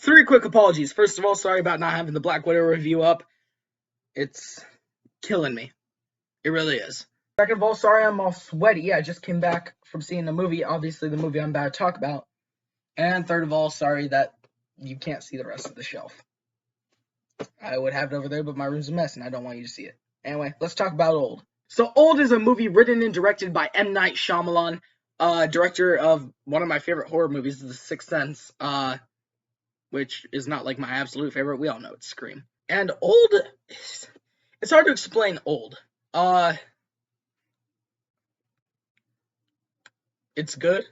Three quick apologies. First of all, sorry about not having the Black Widow review up. It's killing me. It really is. Second of all, sorry I'm all sweaty. I just came back from seeing the movie, obviously the movie I'm about to talk about. And third of all, sorry that you can't see the rest of the shelf. I would have it over there, but my room's a mess and I don't want you to see it. Anyway, let's talk about Old. So Old is a movie written and directed by M Night Shyamalan, director of one of my favorite horror movies, The Sixth Sense, which is not like my absolute favorite. We all know it's Scream. And Old, it's hard to explain Old. It's good.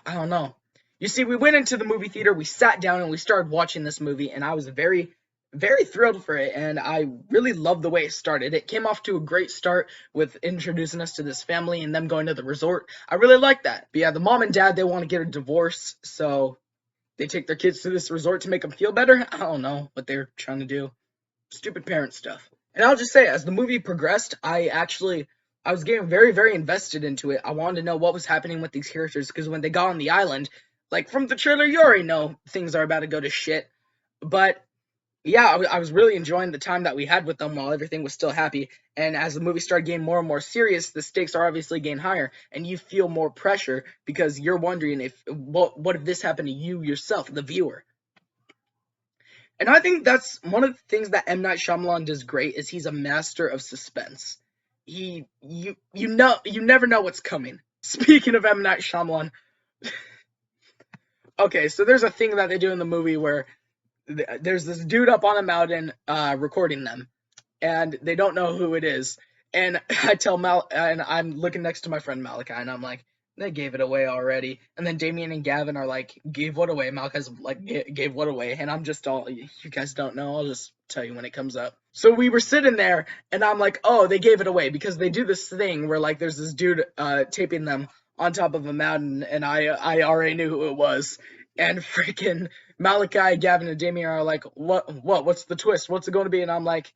I don't know. You see, we went into the movie theater, we sat down, and we started watching this movie, and I was very, very thrilled for it, and I really loved the way it started. It came off to a great start with introducing us to this family and them going to the resort. I really liked that. But yeah, the mom and dad, they want to get a divorce, so they take their kids to this resort to make them feel better. I don't know what they're trying to do. Stupid parent stuff. And I'll just say, as the movie progressed, I was getting very, very invested into it. I wanted to know what was happening with these characters, because when they got on the island, like from the trailer, you already know things are about to go to shit. But yeah, I was really enjoying the time that we had with them while everything was still happy. And as the movie started getting more and more serious, the stakes are obviously getting higher, and you feel more pressure because you're wondering what if this happened to you yourself, the viewer. And I think that's one of the things that M Night Shyamalan does great, is he's a master of suspense. You never know what's coming. Speaking of M Night Shyamalan, okay, so there's a thing that they do in the movie where there's this dude up on a mountain recording them, and they don't know who it is. And I tell and I'm looking next to my friend Malachi, and I'm like, they gave it away already. And then Damien and Gavin are like, gave what away? Malachi's like, gave what away? And I'm just all, you guys don't know, I'll just tell you when it comes up. So we were sitting there, and I'm like, oh, they gave it away, because they do this thing where, like, there's this dude taping them on top of a mountain, and I already knew who it was. And freaking Malachi, Gavin, and Damien are like, what's the twist? What's it going to be? And I'm like,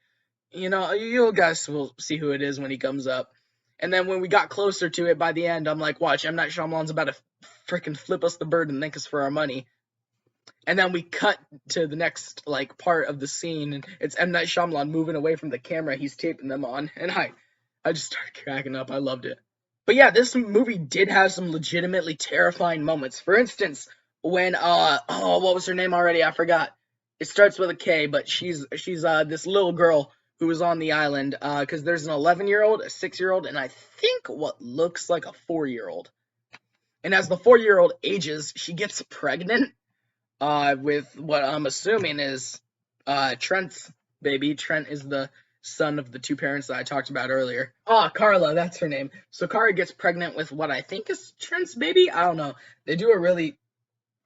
you guys will see who it is when he comes up. And then when we got closer to it, by the end, I'm like, watch, M. Night Shyamalan's about to freaking flip us the bird and thank us for our money. And then we cut to the next, like, part of the scene, and it's M. Night Shyamalan moving away from the camera he's taping them on. And I just started cracking up. I loved it. But yeah, this movie did have some legitimately terrifying moments. For instance, when, what was her name already? I forgot. It starts with a K, but she's this little girl who was on the island, because there's an 11-year-old, a 6-year-old, and I think what looks like a 4-year-old. And as the 4-year-old ages, she gets pregnant, with what I'm assuming is, Trent's baby. Trent is the son of the two parents that I talked about earlier. Carla, that's her name. So Carla gets pregnant with what I think is Trent's baby? I don't know. They do a really,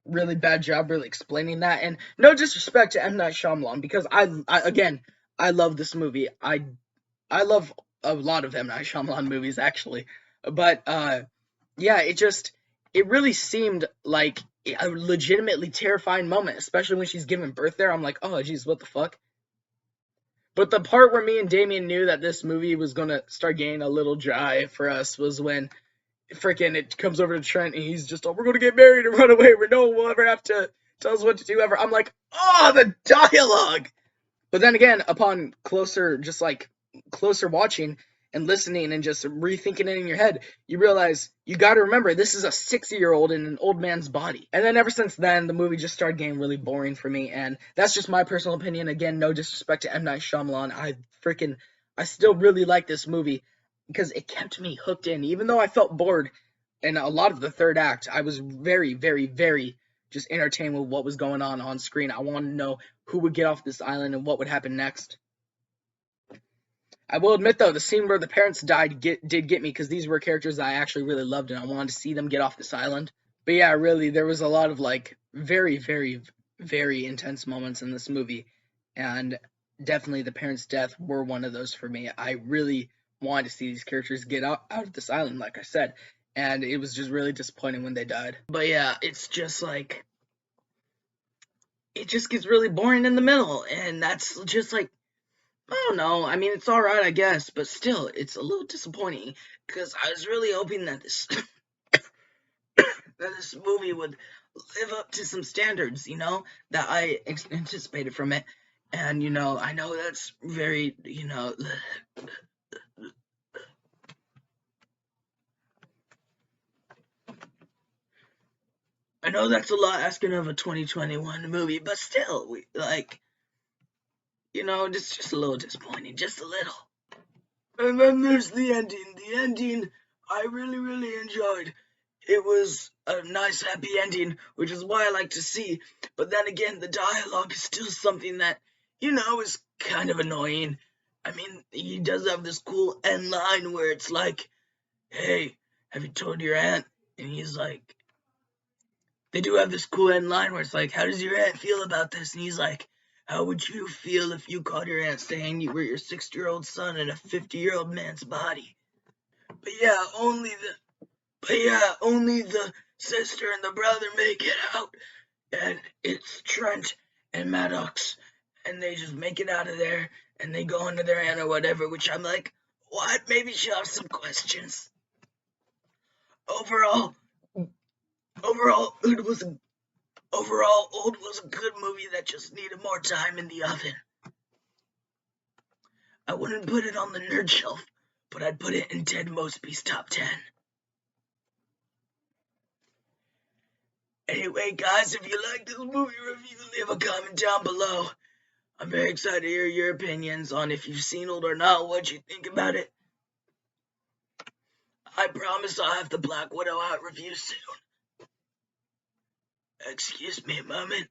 really bad job really explaining that, and no disrespect to M. Night Shyamalan, because I love this movie. I love a lot of M. Night Shyamalan movies, actually. But, yeah, it really seemed like a legitimately terrifying moment, especially when she's giving birth there. I'm like, oh, geez, what the fuck? But the part where me and Damien knew that this movie was going to start getting a little dry for us was when freaking it comes over to Trent, and he's just, oh, we're going to get married and run away. No one will ever have to tell us what to do ever. I'm like, oh, the dialogue! But then again, upon closer watching and listening and just rethinking it in your head, you realize you got to remember this is a 60-year-old in an old man's body. And then ever since then, the movie just started getting really boring for me, and that's just my personal opinion. Again, no disrespect to M. Night Shyamalan. I still really like this movie because it kept me hooked in. Even though I felt bored in a lot of the third act, I was very, very, very just entertained with what was going on screen. I wanted to know who would get off this island and what would happen next. I will admit, though, the scene where the parents died did get me, because these were characters that I actually really loved, and I wanted to see them get off this island. But yeah, really, there was a lot of, like, very, very, very intense moments in this movie, and definitely the parents' death were one of those for me. I really wanted to see these characters get out of this island, like I said, and it was just really disappointing when they died. But yeah, it's just like, it just gets really boring in the middle, and that's just like, I don't know, I mean, it's alright, I guess, but still, it's a little disappointing, because I was really hoping that this that this movie would live up to some standards, that I anticipated from it. And, I know that's very, I know that's a lot asking of a 2021 movie, but still, it's just a little disappointing, just a little. And then there's the ending. The ending I really, really enjoyed. It was a nice, happy ending, which is why I like to see. But then again, the dialogue is still something that, is kind of annoying. I mean, he does have this cool end line where it's like, hey, have you told your aunt? And he's like, they do have this cool end line where it's like, how does your aunt feel about this? And he's like, how would you feel if you called your aunt saying you were your 60-year-old son in a 50-year-old man's body? But yeah, only the sister and the brother make it out, and it's Trent and Maddox, and they just make it out of there, and they go into their aunt or whatever. Which I'm like, what? Maybe she'll have some questions. Overall, overall, Old was a good movie that just needed more time in the oven. I wouldn't put it on the nerd shelf, but I'd put it in Ted Mosby's top 10. Anyway, guys, if you like this movie review, leave a comment down below. I'm very excited to hear your opinions on if you've seen it or not, what you think about it. I promise I'll have the Black Widow out review soon. Excuse me a moment.